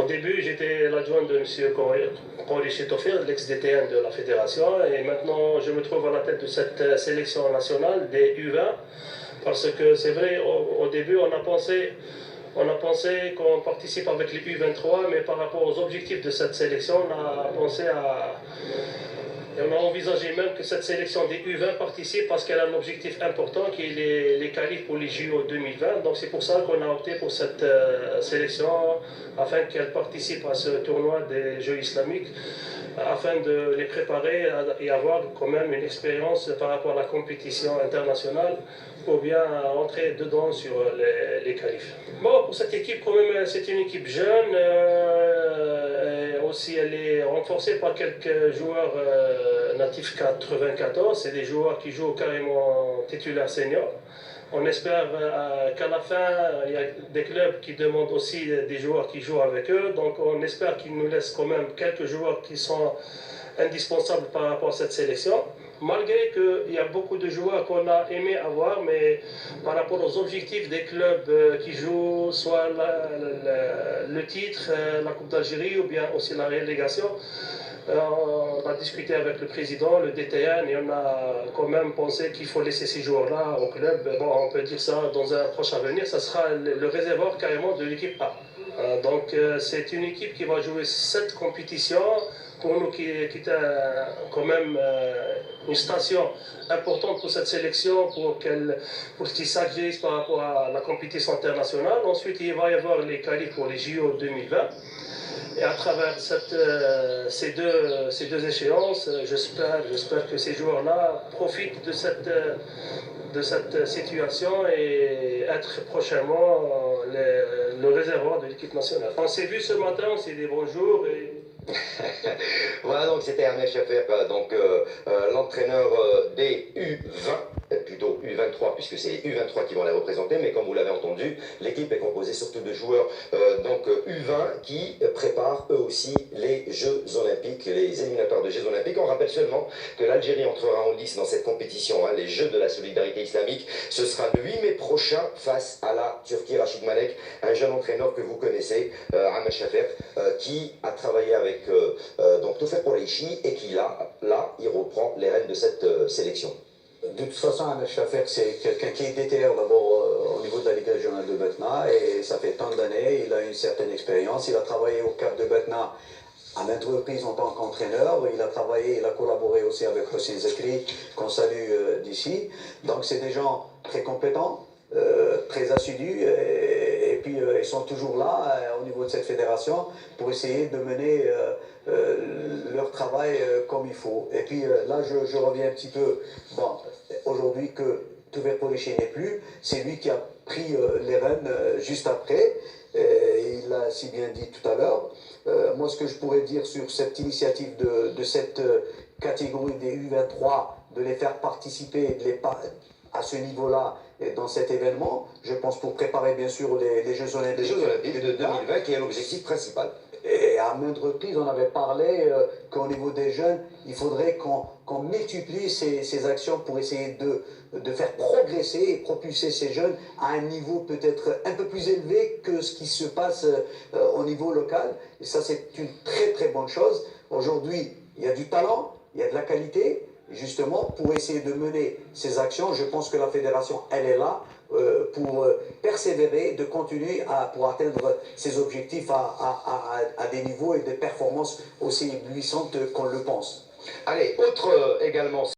Au début, j'étais l'adjoint de M. Kori Chitofir, l'ex-DTN de la fédération, et maintenant je me trouve à la tête de cette sélection nationale des U20, parce que c'est vrai, au début on a pensé qu'on participe avec les U23, mais par rapport aux objectifs de cette sélection, on a envisagé même que cette sélection des U20 participe parce qu'elle a un objectif important qui est les qualifs pour les JO 2020. Donc c'est pour ça qu'on a opté pour cette sélection afin qu'elle participe à ce tournoi des Jeux islamiques, afin de les préparer et avoir quand même une expérience par rapport à la compétition internationale pour bien entrer dedans sur les qualifs. Bon, pour cette équipe, quand même, c'est une équipe jeune. Aussi, elle est renforcée par quelques joueurs natifs 94. C'est des joueurs qui jouent carrément titulaires seniors. On espère qu'à la fin, il y a des clubs qui demandent aussi des joueurs qui jouent avec eux. Donc on espère qu'ils nous laissent quand même quelques joueurs qui sont indispensables par rapport à cette sélection. Malgré qu'il y a beaucoup de joueurs qu'on a aimé avoir, mais par rapport aux objectifs des clubs qui jouent, soit le titre, la Coupe d'Algérie ou bien aussi la relégation, on a discuté avec le président, le DTN, et on a quand même pensé qu'il faut laisser ces joueurs-là au club. Bon, on peut dire ça dans un proche avenir, ça sera le réservoir carrément de l'équipe A. Donc c'est une équipe qui va jouer 7 compétitions. Pour nous, qui est quand même une station importante pour cette sélection, pour qu'ils s'agissent par rapport à la compétition internationale. Ensuite, il va y avoir les qualifs pour les JO 2020. Et à travers ces deux échéances, j'espère que ces joueurs-là profitent de cette situation et être prochainement le réservoir de l'équipe nationale. On s'est vu ce matin, on s'est dit bonjour. Voilà, donc c'était Ahmed Chafer, l'entraîneur des U20, plutôt U23, puisque c'est les U23 qui vont les représenter, mais comme vous l'avez entendu, l'équipe est composée surtout de joueurs U20 qui préparent eux aussi les Jeux Olympiques, les éliminatoires de Jeux Olympiques. On rappelle seulement que l'Algérie entrera en lice dans cette compétition, les Jeux de la solidarité islamique. Ce sera le 8 mai prochain face à la Turquie. Rachid Malek, un jeune entraîneur que vous connaissez, Ahmed Chafer, qui a travaillé avec donc Toufer Koreichi et qui là, il reprend les rênes de cette sélection. De toute façon, Ahmed Chafer, c'est quelqu'un qui est DTR d'abord au niveau de la Ligue régionale de Batna, et ça fait tant d'années, il a une certaine expérience, il a travaillé au Cap de Batna à maintes reprises en tant qu'entraîneur, il a collaboré aussi avec Hossein Zekri, qu'on salue d'ici. Donc c'est des gens très compétents, très assidus, et puis ils sont toujours là au niveau de cette fédération pour essayer de mener leur travail comme il faut. Et puis là, je reviens un petit peu, bon, aujourd'hui que Toufer Koreichi n'est plus, c'est lui qui a pris les rênes juste après, il l'a si bien dit tout à l'heure. Moi, ce que je pourrais dire sur cette initiative de cette catégorie des U23, de les faire participer à ce niveau-là dans cet événement, je pense pour préparer bien sûr les Jeux Olympiques. Les Jeux Olympiques de 2020 qui est l'objectif principal. Et à maintes reprises, on avait parlé qu'au niveau des jeunes, il faudrait qu'on multiplie ces actions pour essayer de faire progresser et propulser ces jeunes à un niveau peut-être un peu plus élevé que ce qui se passe au niveau local. Et ça, c'est une très très bonne chose. Aujourd'hui, il y a du talent, il y a de la qualité. Justement, pour essayer de mener ces actions, je pense que la fédération, elle est là pour persévérer, de continuer pour atteindre ses objectifs à des niveaux et des performances aussi éblouissantes qu'on le pense. Allez, autre également.